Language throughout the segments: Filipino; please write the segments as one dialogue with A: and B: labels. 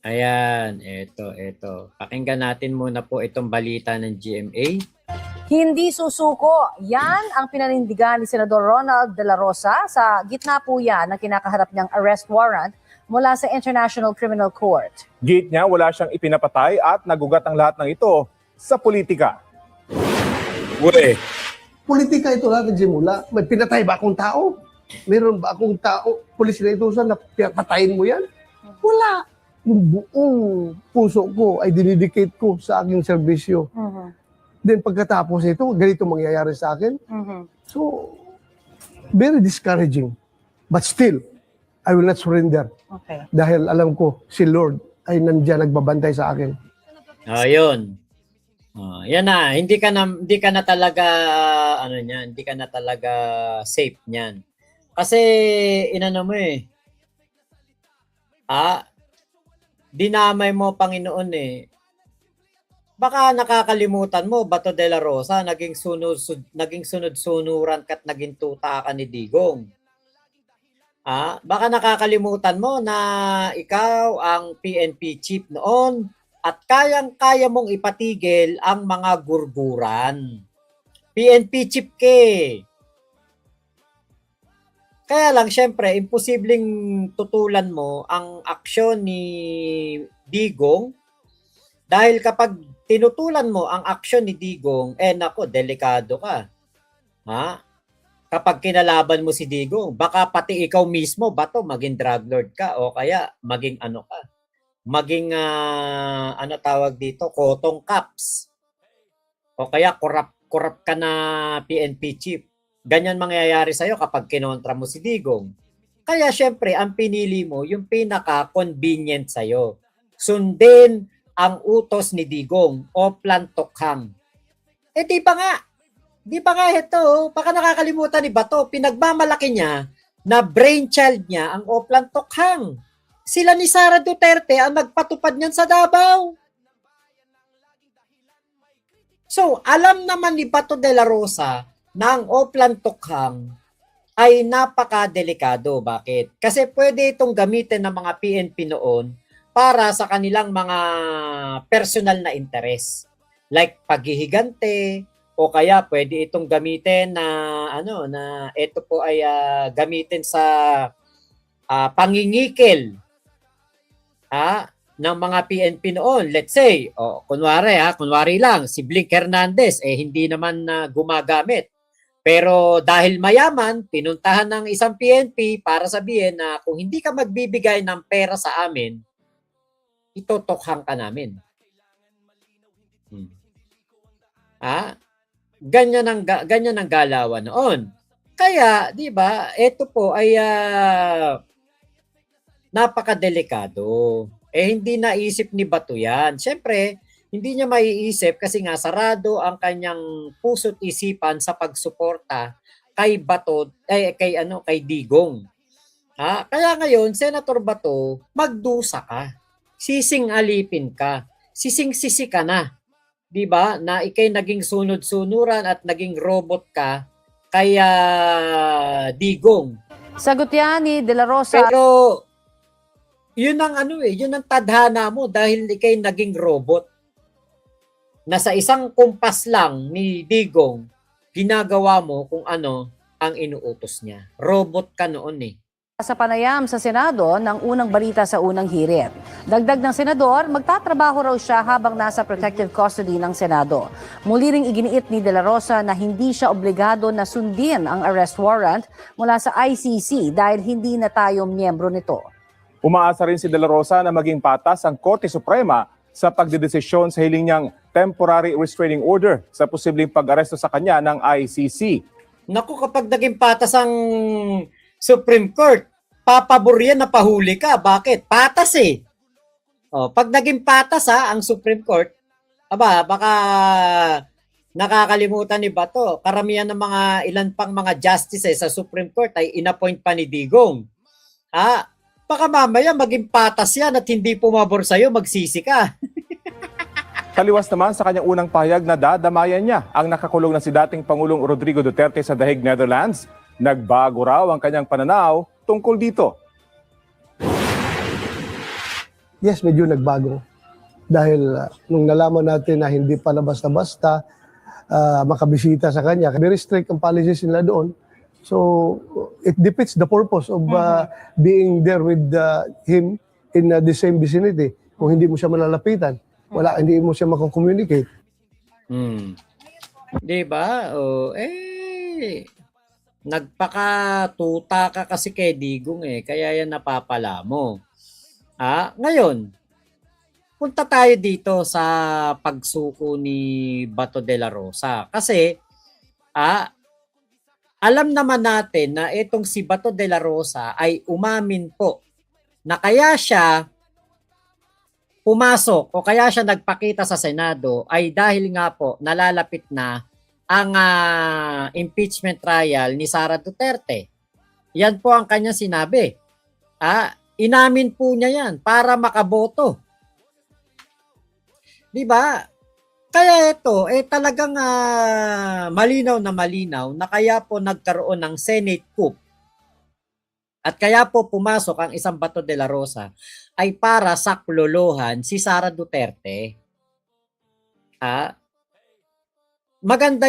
A: Ayan, eto. Pakinggan natin muna po itong balita ng GMA.
B: Hindi susuko. Yan ang pinanindigan ni Senador Ronald De La Rosa sa gitna po yan ng kinakaharap niyang arrest warrant mula sa International Criminal Court.
C: Git niya wala siyang ipinapatay at nagugat ang lahat ng ito sa politika.
D: Politika ito lang nagsimula. May pinatay ba akong tao? Meron ba akong tao? Pulis na ito na patayin mo yan? Wala. Yung buong puso ko ay dinidicate ko sa aking serbisyo. Then pagkatapos ito, ganito mangyayari sa akin. So, very discouraging. But still, I will not surrender.
B: Okay.
D: Dahil alam ko, si Lord ay nandiyan nagbabantay sa akin.
A: Ayun. Yan na, hindi ka na talaga hindi ka na talaga safe niyan. Kasi inano mo dinamay mo Panginoon Baka nakakalimutan mo, Bato de la Rosa, naging sunod-sunuran ka't naging tuta ka ni Digong. Baka nakakalimutan mo na ikaw ang PNP chief noon at kayang-kaya mong ipatigil ang mga gurguran. PNP chief Kaya lang, syempre, imposibleng tutulan mo ang aksyon ni Digong dahil kapag tinutulan mo ang aksyon ni Digong, delikado ka. Kapag kinalaban mo si Digong, baka pati ikaw mismo, Bato, maging drug lord ka o kaya maging maging tawag dito, kotong caps. O kaya corrupt ka na PNP chief. Ganyan mangyayari sa'yo kapag kinontra mo si Digong. Kaya syempre, ang pinili mo, yung pinaka-convenient sa'yo. Sundin ang utos ni Digong o plantokhang. Di pa nga ito. Baka nakakalimutan ni Bato, pinagmamalaki niya na brainchild niya ang Oplan Tokhang. Sila ni Sara Duterte ang nagpatupad niyan sa Davao. So, alam naman ni Bato de la Rosa na ang Oplan Tokhang ay napakadelikado. Bakit? Kasi pwede itong gamitin ng mga PNP noon para sa kanilang mga personal na interes. Like paghihigante, o kaya pwede itong gamitin na ito po ay gamitin sa pangingikil ng mga PNP noon. Let's say, kunwari lang, si Blink Hernandez, hindi naman gumagamit. Pero dahil mayaman, pinuntahan ng isang PNP para sabihin na kung hindi ka magbibigay ng pera sa amin, itotokhang ka namin. Ganyan ang galawan noon. Kaya, 'di ba, ito po ay napakadelikado. Hindi naisip ni Bato 'yan. Siyempre, hindi niya maiisip kasi nga sarado ang kanyang puso't isipan sa pagsuporta kay Bato, kay Digong. Kaya ngayon, Senator Bato, magdusa ka. Sising-alipin ka. Sising-sisi ka na. 'Di ba? Na ikay naging sunod-sunuran at naging robot ka kaya Digong.
B: Sagot yan ni De La Rosa.
A: Pero yun ang yun ang tadhana mo dahil ikay naging robot. Na sa isang kumpas lang ni Digong, ginagawa mo kung ano ang inuutos niya. Robot ka noon
B: Sa panayam sa Senado ng unang balita sa unang hirit. Dagdag ng senador, magtatrabaho raw siya habang nasa protective custody ng Senado. Muli ring iginiit ni De La Rosa na hindi siya obligado na sundin ang arrest warrant mula sa ICC dahil hindi na tayo miyembro nito.
C: Umaasa rin si De La Rosa na maging patas ang Korte Suprema sa pagdedesisyon sa hiling niyang temporary restraining order sa posibleng pag-aresto sa kanya ng ICC.
A: Naku, kapag naging patas ang Supreme Court, papabor yan na pahuli ka. Bakit? Patas pag naging patas ang Supreme Court, baka nakakalimutan ni Bato, karamihan ng mga ilan pang mga justices sa Supreme Court ay inappoint pa ni Digong. Baka mamaya maging patas yan at hindi pumabor sa'yo, magsisi ka.
C: Taliwas naman sa kanyang unang pahayag na dadamayan niya ang nakakulong na si dating Pangulong Rodrigo Duterte sa The Hague, Netherlands. Nagbago raw ang kanyang pananaw tungkol dito.
D: yes, medyo nagbago. Dahil nung nalaman natin na hindi pala basta-basta makabisita sa kanya, very strict ang policies nila doon. So, it defeats the purpose of being there with him in the same vicinity. Kung hindi mo siya malalapitan, hindi mo siya makakommunicate.
A: Di ba? Nagpakatuta ka kasi kay Digong kaya yan napapala mo. Ngayon, punta tayo dito sa pagsuko ni Bato de la Rosa. Kasi, alam naman natin na itong si Bato de la Rosa ay umamin po na kaya siya pumasok o kaya siya nagpakita sa Senado ay dahil nga po nalalapit na ang impeachment trial ni Sara Duterte. Yan po ang kanyang sinabi. Inamin po niya yan para makaboto. Di ba? Kaya ito, talagang malinaw na kaya po nagkaroon ng Senate coup. At kaya po pumasok ang isang Bato de la Rosa ay para saklolohan si Sara Duterte. Maganda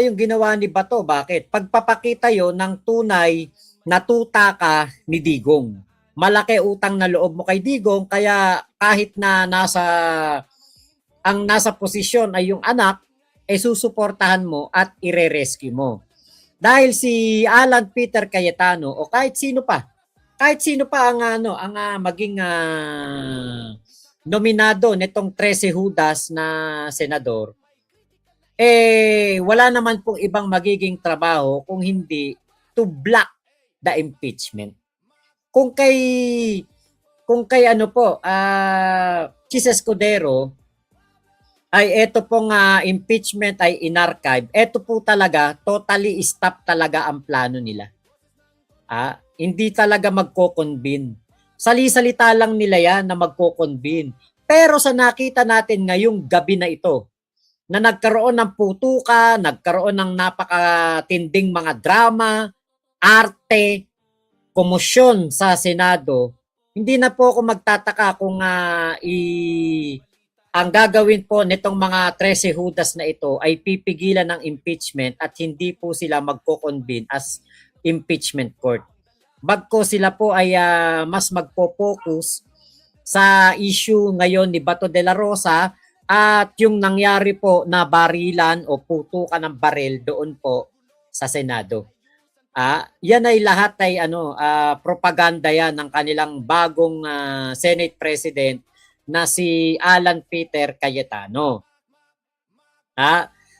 A: yung ginawa ni Bato. Bakit? Pagpapakita yon ng tunay na tuta ka ni Digong. Malaki utang na loob mo kay Digong, kaya kahit na nasa posisyon ay yung anak, susuportahan mo at ire-rescue mo. Dahil si Alan Peter Cayetano o kahit sino pa ang maging nominado nitong 13 Judas na senador, wala naman pong ibang magiging trabaho kung hindi to block the impeachment. Kung kay Chis Escudero ay ito pong impeachment ay in-archive, ito po talaga, totally stop talaga ang plano nila. Hindi talaga magko-convene. Sali-salita lang nila yan na magko-convene. Pero sa nakita natin ngayong gabi na ito, na nagkaroon ng putuka, nagkaroon ng napakatinding mga drama, arte, komosyon sa Senado, hindi na po ako magtataka kung ang gagawin po nitong mga 13 Judas na ito ay pipigilan ng impeachment at hindi po sila magko-convene as impeachment court. Bagko sila po ay mas magpo-focus sa issue ngayon ni Bato de la Rosa at yung nangyari po na barilan o putukan ng baril doon po sa Senado. Yan ay lahat ay propaganda yan ng kanilang bagong Senate President na si Alan Peter Cayetano.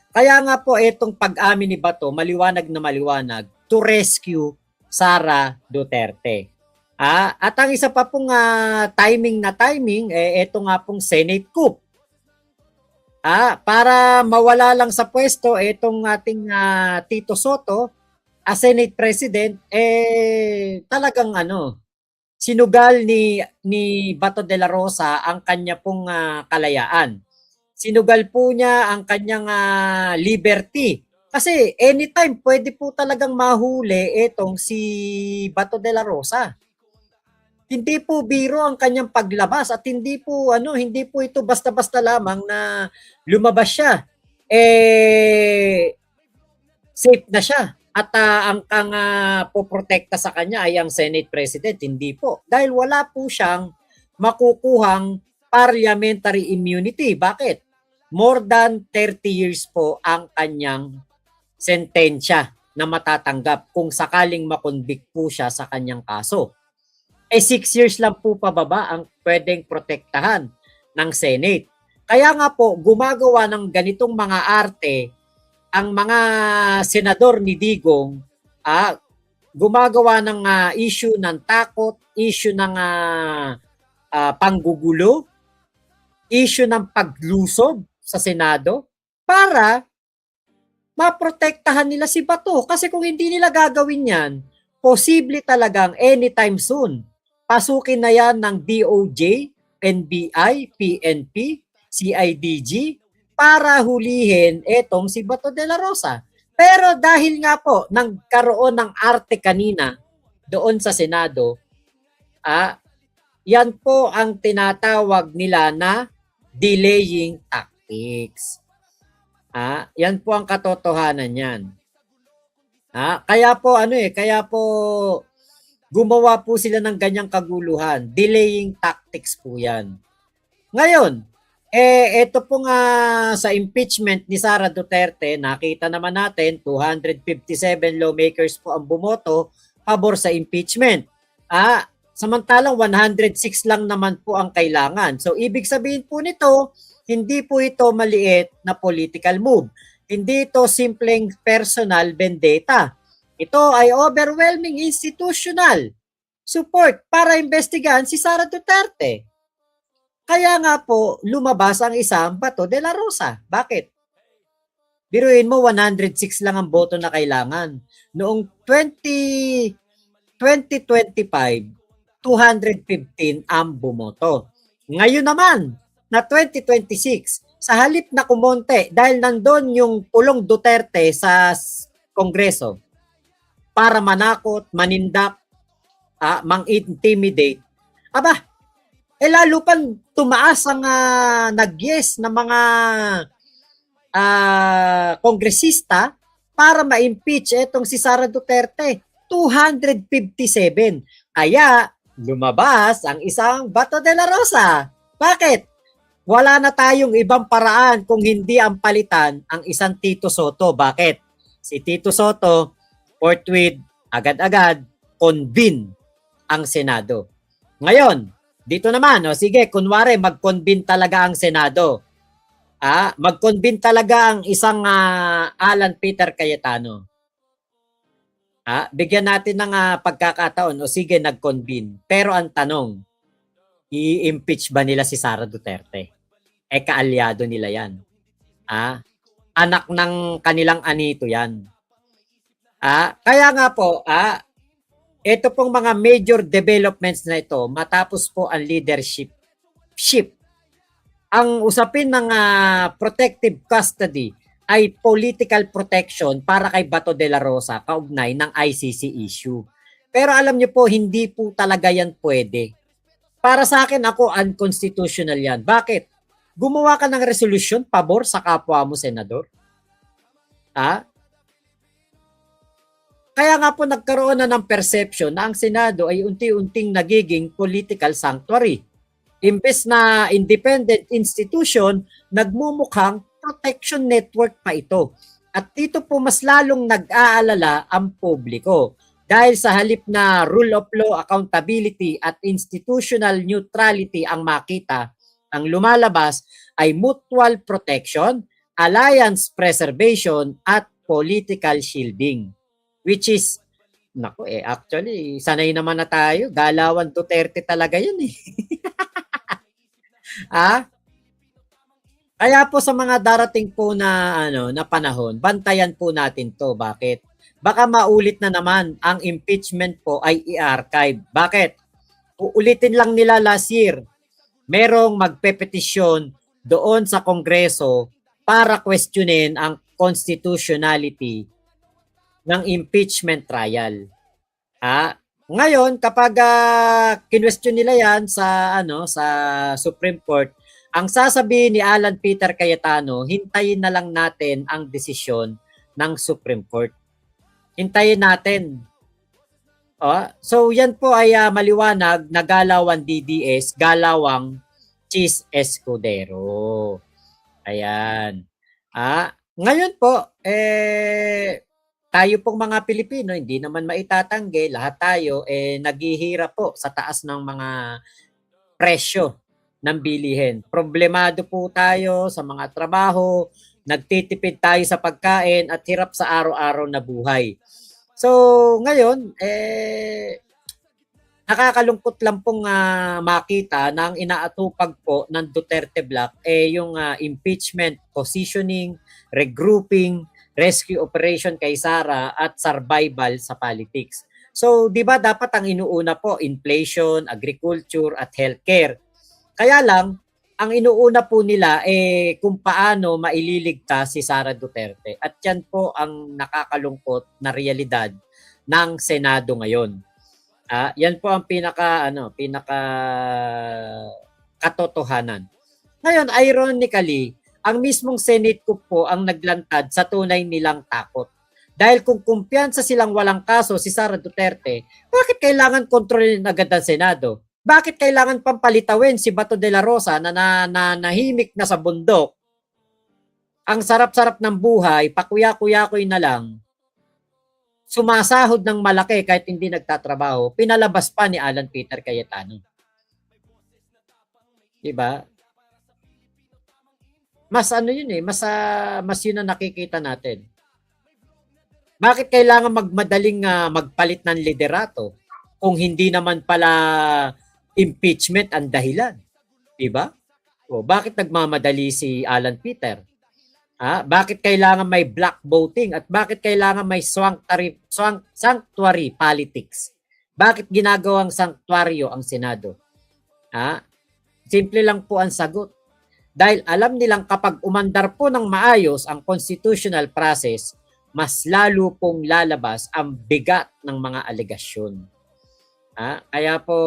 A: Kaya nga po itong pag-amin ni Bato, maliwanag na maliwanag, to rescue Sara Duterte. At ang isa pa pong timing, ito nga pong Senate coup. Para mawala lang sa pwesto itong ating Tito Soto, as Senate President, talagang sinugal ni Bato de la Rosa ang kanya pong kalayaan. Sinugal po niya ang kanyang liberty. Kasi anytime pwede po talagang mahuli itong si Bato de la Rosa. Hindi po biro ang kanyang paglabas at hindi po ito basta-basta lamang na lumabas siya. Safe na siya. At ang poprotekta sa kanya ay ang Senate President, hindi po. Dahil wala po siyang makukuhang parliamentary immunity. Bakit? More than 30 years po ang kanyang sentensya na matatanggap kung sakaling makonvict po siya sa kanyang kaso. 6 years lang po pababa ang pwedeng protektahan ng Senate. Kaya nga po, gumagawa ng ganitong mga arte ang mga senador ni Digong, gumagawa ng issue ng takot, issue ng panggugulo, issue ng paglusob sa Senado para maprotektahan nila si Bato. Kasi kung hindi nila gagawin yan, posible talagang anytime soon, pasukin na yan ng DOJ, NBI, PNP, CIDG, para hulihin etong si Bato de la Rosa. Pero dahil nga po nagkaroon ng arte kanina doon sa Senado, Yan po ang tinatawag nila na delaying tactics. Yan po ang katotohanan niyan. Kaya po gumawa po sila ng ganyang kaguluhan. Delaying tactics po 'yan. Ngayon, ito po nga sa impeachment ni Sara Duterte, nakita naman natin 257 lawmakers po ang bumoto pabor sa impeachment. Samantalang 106 lang naman po ang kailangan. So ibig sabihin po nito, hindi po ito maliit na political move. Hindi ito simpleng personal vendetta. Ito ay overwhelming institutional support para investigahan si Sara Duterte. Kaya nga po, lumabas ang isang Bato de la Rosa. Bakit? Biruin mo, 106 lang ang boto na kailangan. Noong 2025, 215 ang bumoto. Ngayon naman, na 2026, sa halip na kumonte, dahil nandun yung pulong Duterte sa Kongreso, para manakot, manindak, mang-intimidate, lalo pang tumaas ang nag-yes ng mga kongresista para ma-impeach etong si Sara Duterte. 257. Kaya lumabas ang isang Bato de la Rosa. Bakit? Wala na tayong ibang paraan kung hindi ang palitan ang isang Tito Soto. Bakit? Si Tito Soto, forthwith, agad-agad, convene ang Senado. Ngayon, dito naman, sige, kunwari mag-convene talaga ang Senado. Mag-convene talaga ang isang Alan Peter Cayetano. Bigyan natin ng pagkakataon, sige, nag-convene. Pero ang tanong, i-impeach ba nila si Sara Duterte? Kaalyado nila yan. Anak ng kanilang anito yan. Kaya nga po, ito pong mga major developments na ito, matapos po ang leadership shift. Ang usapin ng protective custody ay political protection para kay Bato de la Rosa, kaugnay ng ICC issue. Pero alam niyo po, hindi po talaga yan pwede. Para sa akin, ako, unconstitutional yan. Bakit? Gumawa ka ng resolution pabor sa kapwa mo, senador? Kaya nga po nagkaroon na ng perception na ang Senado ay unti-unting nagiging political sanctuary. Imbes na independent institution, nagmumukhang protection network pa ito. At dito po mas lalong nag-aalala ang publiko. Dahil sa halip na rule of law, accountability at institutional neutrality ang makita, ang lumalabas ay mutual protection, alliance preservation at political shielding. Which is, actually, sanay naman na tayo. Galawan Duterte talaga yun eh. Kaya po sa mga darating po na panahon, bantayan po natin 'to. Bakit? Baka maulit na naman ang impeachment po ay i-archive. Bakit? Uulitin lang nila last year. Merong magpepetisyon doon sa Kongreso para questionin ang constitutionality ng impeachment trial. Ngayon kapag kinwestiyon nila 'yan sa Supreme Court, ang sasabihin ni Alan Peter Cayetano, hintayin na lang natin ang desisyon ng Supreme Court. Hintayin natin. So yan po ay maliwanag na galawang DDS, galawang Chis Escudero. Ayan. Ngayon po, tayo pong mga Pilipino, hindi naman maitatanggi, lahat tayo naghihirap po sa taas ng mga presyo ng bilihin. Problemado po tayo sa mga trabaho, nagtitipid tayo sa pagkain at hirap sa araw-araw na buhay. So, ngayon, nakakalungkot lang pong makita na ang inaatupag po ng Duterte Bloc yung impeachment, positioning, regrouping, rescue operation kay Sara at survival sa politics. So, di ba dapat ang inuuna po, inflation, agriculture at healthcare. Kaya lang, ang inuuna po nila kung paano maililigtas si Sara Duterte. At yan po ang nakakalungkot na realidad ng Senado ngayon. Yan po ang pinaka katotohanan. Ngayon, ironically, ang mismong Senate ko po ang naglantad sa tunay nilang takot. Dahil kung kumpiyansa silang walang kaso si Sara Duterte, bakit kailangan kontrolin agad ang Senado? Bakit kailangan pampalitawin si Bato de la Rosa na nahimik na sa bundok? Ang sarap-sarap ng buhay, pakuya-kuya-kuy na lang, sumasahod ng malaki kahit hindi nagtatrabaho, pinalabas pa ni Alan Peter Cayetano. Diba? Mas yun mas yun ang nakikita natin. Bakit kailangan magmadaling magpalit ng liderato kung hindi naman pala impeachment ang dahilan? Diba? O bakit nagmamadali si Alan Peter? Bakit kailangan may black voting at bakit kailangan may sanctuary politics? Bakit ginagawang sanctuaryo ang Senado? Simple lang po ang sagot. Dahil alam nilang kapag umandar po ng maayos ang constitutional process, mas lalo pong lalabas ang bigat ng mga alegasyon. Kaya po,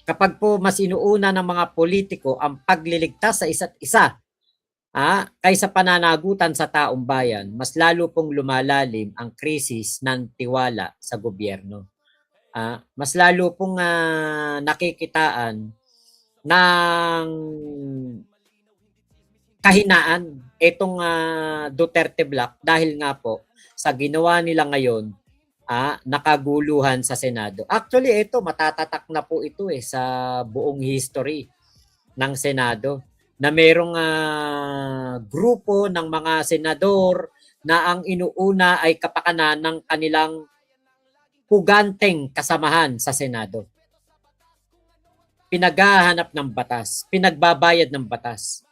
A: kapag po mas inuuna ng mga politiko ang pagliligtas sa isa't isa, kaysa pananagutan sa taong bayan, mas lalo pong lumalalim ang krisis ng tiwala sa gobyerno. Mas lalo pong nakikitaan ng kahinaan itong Duterte Black dahil nga po sa ginawa nila ngayon, nakaguluhan sa Senado. Actually, ito matatatak na po ito sa buong history ng Senado na merong grupo ng mga senador na ang inuuna ay kapakanan ng kanilang huganteng kasamahan sa Senado. Pinaghahanap ng batas, pinagbabayad ng batas,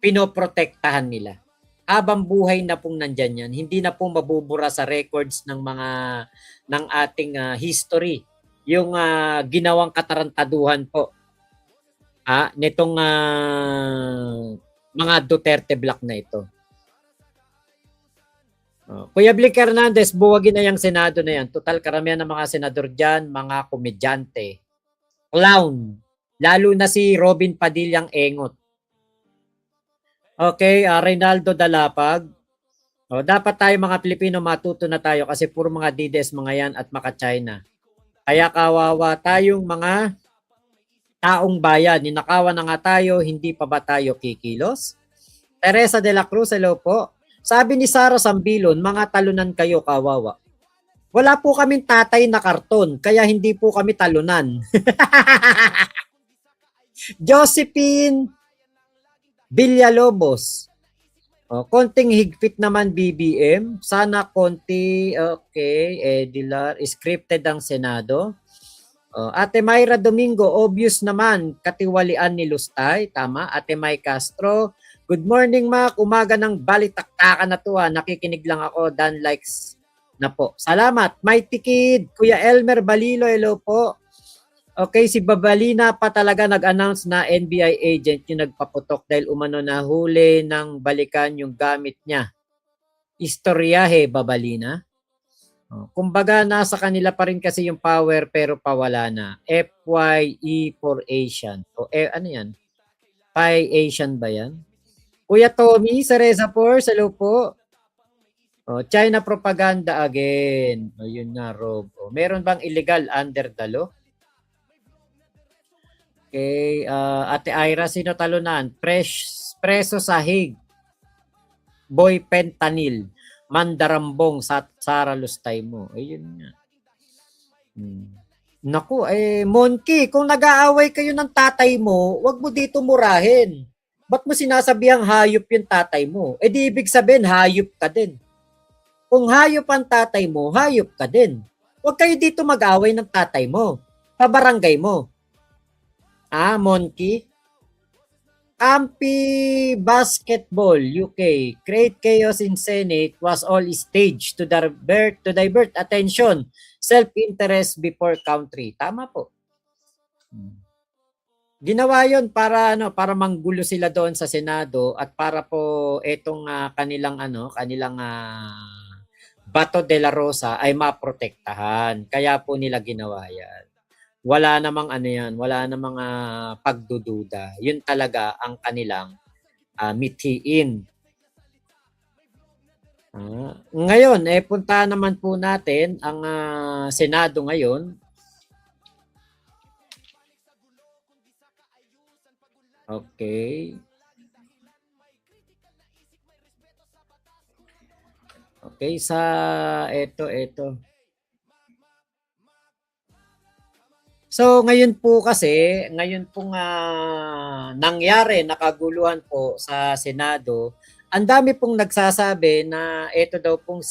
A: pinoprotektahan nila. Habang buhay na pong nandyan yan, hindi na po mabubura sa records ng ating history yung ginawang katarantaduhan po nitong mga Duterte Black na ito. Kuya Blick Hernandez, buwagin na yung Senado na yan. Total karamihan ng mga senador dyan, mga komedyante. Clown. Lalo na si Robin Padillang Engot. Okay, Reynaldo Dalapag. Dapat tayo mga Pilipino matuto na tayo kasi puro mga DDS mga yan at maka China. Kaya kawawa tayong mga taong bayan. Ninakawan na nga tayo, hindi pa ba tayo kikilos? Teresa de la Cruz, hello po. Sabi ni Sara Sambilon, mga talunan kayo, kawawa. Wala po kaming tatay na karton, kaya hindi po kami talunan. Josephine Villalobos. Konting higpit naman BBM. Sana konti, okay, Edilar, scripted ang Senado. Ate Mayra Domingo, obvious naman, katiwalian ni Lustay. Tama, Ate May Castro. Good morning, Mac. Umaga ng balitaktakan na to. Nakikinig lang ako. Dan likes na po. Salamat. Mighty Kid. Kuya Elmer Balilo, hello po. Okay, si Babalina pa talaga nag-announce na NBI agent yung nagpaputok dahil umano na huli ng balikan yung gamit niya. Istoryahe, Babalina. Kumbaga, nasa kanila pa rin kasi yung power pero pawala na. FYE for Asian. Ano yan? Pi Asian ba yan? Kuya Tommy, Cereza Force, hello po. China propaganda again. Yun nga, Rob. Meron bang illegal under the law? Okay, Ate Ira, sino talunan? Preso Sahig. Boy Pentanil. Mandarambong sa Sara Lustay mo. Ayun nga. Naku, Monkey, kung nag-aaway kayo ng tatay mo, wag mo dito murahin. Ba't mo sinasabihang hayop yung tatay mo? Di ibig sabihin, hayop ka din. Kung hayop ang tatay mo, hayop ka din. Huwag kayo dito mag-away ng tatay mo. Pabarangay mo. Monkey? Ampi Basketball, UK. Create chaos in Senate was all staged to divert attention. Self-interest before country. Tama po. Ginawa yon para manggulo sila doon sa Senado at para po etong kanilang Bato de la Rosa ay maprotektahan. Kaya po nila ginawa yan. Wala namang ano yan, wala namang pagdududa. Yun talaga ang kanilang mithiin. Ngayon, punta naman po natin ang Senado ngayon. Okay. Okay, sa ito. So, ngayon po kasi, ngayon pong nangyari, nakaguluhan po sa Senado, ang dami pong nagsasabi na ito daw pong